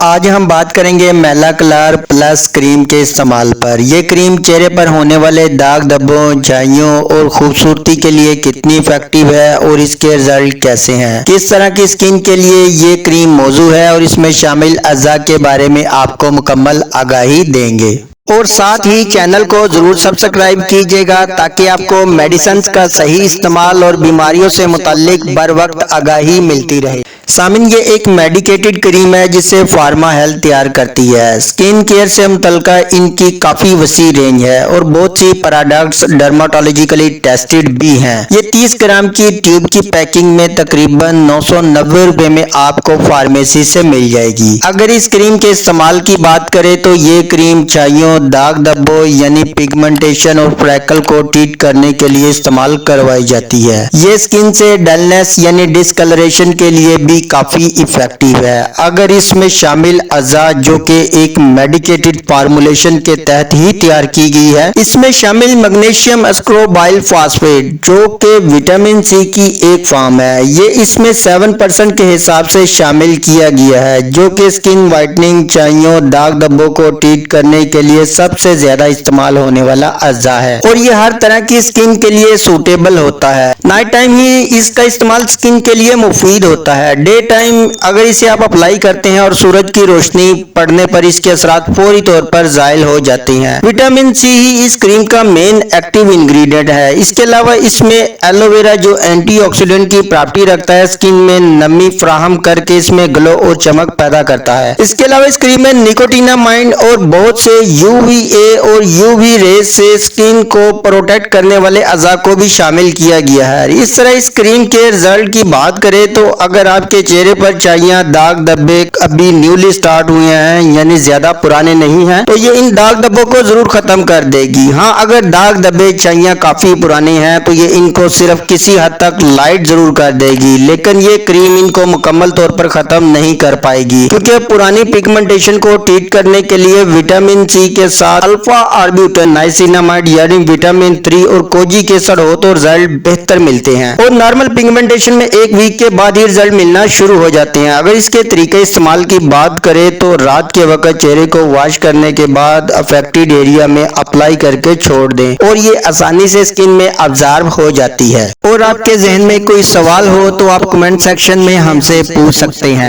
آج ہم بات کریں گے میلا کلر پلس کریم کے استعمال پر۔ یہ کریم چہرے پر ہونے والے داغ دھبوں، جھائیوں اور خوبصورتی کے لیے کتنی افیکٹو ہے اور اس کے رزلٹ کیسے ہیں۔ کس طرح کی سکن کے لیے یہ کریم موزوں ہے اور اس میں شامل اجزاء کے بارے میں آپ کو مکمل آگاہی دیں گے۔ اور ساتھ ہی چینل کو ضرور سبسکرائب کیجیے گا تاکہ آپ کو میڈیسنز کا صحیح استعمال اور بیماریوں سے متعلق بر وقت آگاہی ملتی رہے۔ سامن، یہ ایک میڈیکیٹڈ کریم ہے جسے فارما ہیلتھ تیار کرتی ہے۔ سکن کیئر سے متعلقہ ان کی کافی وسیع رینج ہے اور بہت سی پروڈکٹس ڈرماٹولوجیکلی ٹیسٹڈ بھی ہیں۔ یہ 30 گرام کی ٹیوب کی پیکنگ میں تقریباً 990 روپے میں آپ کو فارمیسی سے مل جائے گی۔ اگر اس کریم کے استعمال کی بات کریں تو یہ کریم چھائیوں، داغ دھبوں یعنی پگمنٹیشن اور فریکل کو ٹریٹ کرنے کے لیے استعمال کروائی جاتی ہے۔ یہ سکن سے ڈلنس یعنی ڈسکلریشن کے لیے بھی کافی افیکٹو ہے۔ اگر اس میں شامل اجزاء جو کہ ایک میڈیکیٹڈ فارمولیشن کے تحت ہی تیار کی گئی ہے، اس میں شامل میگنیشیم اسکوربائل فاسفیٹ جو کہ وٹامن سی کی ایک فارم ہے، یہ اس میں 7% کے حساب سے شامل کیا گیا ہے جو کہ سکن وائٹننگ، چھائیوں، داغ دھبوں کو ٹریٹ کرنے کے لیے سب سے زیادہ استعمال ہونے والا اجزاء ہے اور یہ ہر طرح کی سکن کے لیے سوٹیبل ہوتا ہے۔ نائٹ ٹائم ہی اس کا استعمال سکن کے لیے مفید ہوتا ہے۔ ڈے ٹائم اگر اسے آپ اپلائی کرتے ہیں اور سورج کی روشنی پڑنے پر اس کے اثرات فوری طور پر زائل ہو جاتے ہیں۔ وٹامن سی ہی اس کریم کا مین ایکٹیو انگریڈینٹ ہے۔ اس کے علاوہ اس میں ایلو ویرا جو اینٹی آکسیڈنٹ کی پراپرٹی رکھتا ہے، سکن میں نمی فراہم کر کے اس میں گلو اور چمک پیدا کرتا ہے۔ اس کے علاوہ اس کریم میں نیکوٹینامائڈ اور بہت سے یو وی اے اور یو وی ریز سے سکن کو پروٹیکٹ کرنے والے اجزاء کو بھی شامل کیا گیا ہے۔ اس طرح اس کریم کے رزلٹ کی بات کریں تو اگر آپ کے چہرے پر چھائیاں، داغ دھبے ابھی نیولی سٹارٹ ہوئے ہیں یعنی زیادہ پرانے نہیں ہیں تو یہ ان داغ دھبوں کو ضرور ختم کر دے گی۔ ہاں، اگر داغ دھبے، چھائیاں کافی پرانے ہیں تو یہ ان کو صرف کسی حد تک لائٹ ضرور کر دے گی، لیکن یہ کریم ان کو مکمل طور پر ختم نہیں کر پائے گی کیونکہ پرانی پگمنٹیشن کو ٹریٹ کرنے کے لیے وٹامن سی کے ساتھ الفا آربیوٹین، نائسینامائڈ یعنی وٹامن 3 اور کوجیک ایسڈ ہو تو رزلٹ بہتر ملتے ہیں اور نارمل پگمنٹیشن میں ایک ویک کے بعد ہی رزلٹ ملنا شروع ہو جاتے ہیں۔ اگر اس کے طریقے استعمال کی بات کریں تو رات کے وقت چہرے کو واش کرنے کے بعد افیکٹڈ ایریا میں اپلائی کر کے چھوڑ دیں اور یہ آسانی سے سکن میں ابزارب ہو جاتی ہے۔ اور آپ کے ذہن میں کوئی سوال ہو تو آپ کمنٹ سیکشن میں ہم سے پوچھ سکتے ہیں۔